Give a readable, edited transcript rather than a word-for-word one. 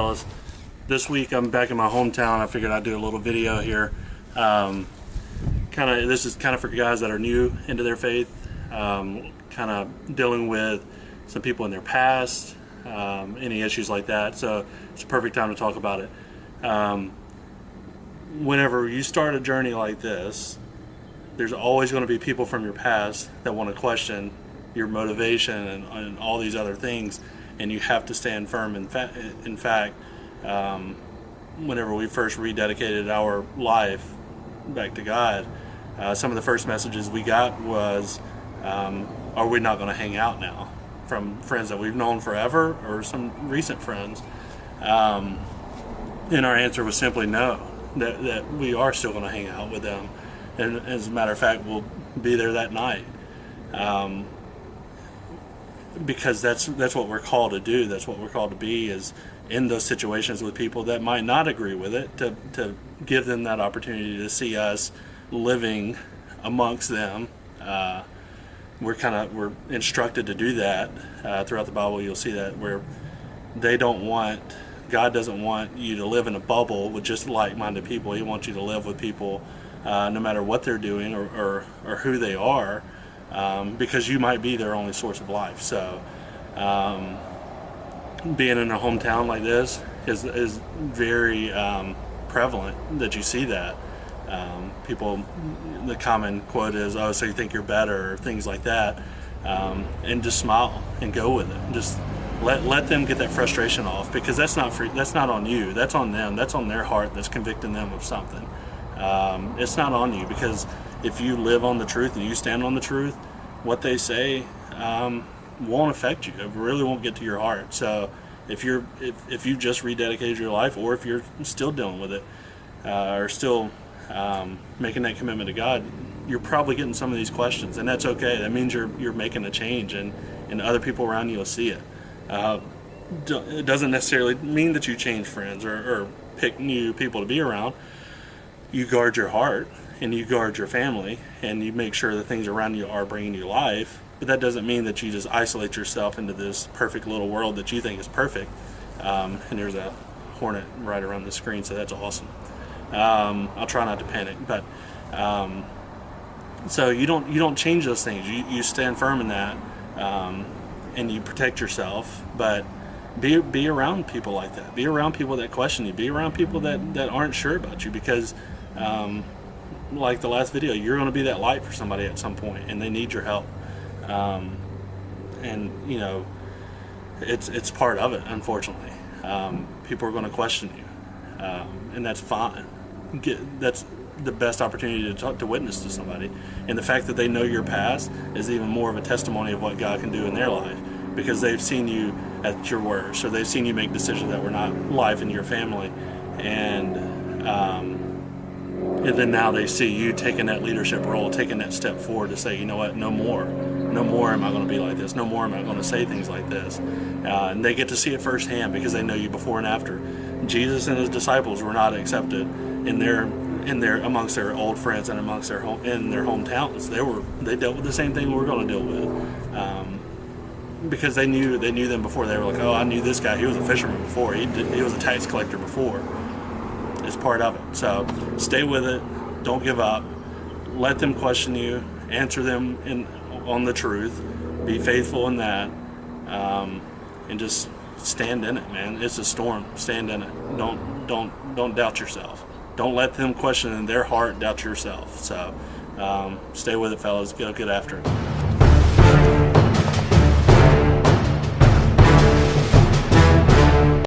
fellas. This week I'm back in my hometown. I figured I'd do a little video here. This is kind of for guys that are new into their faith, kind of dealing with some people in their past, any issues like that. So it's a perfect time to talk about it. Whenever you start a journey like this, there's always going to be people from your past that want to question your motivation and all these other things, and you have to stand firm. In fact, whenever we first rededicated our life back to God, some of the first messages we got was, are we not going to hang out now? From friends that we've known forever or some recent friends. And our answer was simply no, that we are still going to hang out with them. And as a matter of fact, we'll be there that night. Because that's what we're called to do. That's what we're called to be, is in those situations with people that might not agree with it, to give them that opportunity to see us living amongst them. We're instructed to do that throughout the Bible. You'll see that where God doesn't want you to live in a bubble with just like-minded people. He wants you to live with people no matter what they're doing or who they are. Because you might be their only source of life. So being in a hometown like this is very prevalent that you see that. People, the common quote is, "Oh, so you think you're better," or things like that. And just smile and go with it. Just let them get that frustration off, because that's not on you. That's on them. That's on their heart that's convicting them of something. It's not on you, because if you live on the truth and you stand on the truth, what they say won't affect you. It really won't get to your heart. So if you just rededicated your life, or if you're still dealing with it, or still making that commitment to God, you're probably getting some of these questions, and that's okay. That means you're making a change, and other people around you will see it. It doesn't necessarily mean that you change friends or pick new people to be around. You guard your heart, and you guard your family, and you make sure the things around you are bringing you life. But that doesn't mean that you just isolate yourself into this perfect little world that you think is perfect. And there's a hornet right around the screen, so that's awesome. I'll try not to panic, but so you don't change those things. You stand firm in that, and you protect yourself. But be around people like that. Be around people that question you. Be around people that aren't sure about you, because like the last video, you're going to be that light for somebody at some point, and they need your help. And you know, it's part of it, unfortunately. People are going to question you, and that's fine. That's the best opportunity to witness to somebody, and the fact that they know your past is even more of a testimony of what God can do in their life, because they've seen you at your worst, or they've seen you make decisions that were not life in your family, and then now they see you taking that leadership role, taking that step forward to say, you know what, no more am I going to be like this, no more am I going to say things like this. And they get to see it firsthand, because they know you before and after. Jesus and his disciples were not accepted in their amongst their old friends and amongst their hometowns. They dealt with the same thing we're going to deal with, because they knew them before. They were like, oh, I knew this guy, he was a fisherman before, he was a tax collector before. It's part of it. So stay with it. Don't give up. Let them question you. Answer them on the truth. Be faithful in that, and just stand in it, man. It's a storm. Stand in it. Don't doubt yourself. Don't let them question in their heart doubt yourself. So stay with it, fellas. Get after it.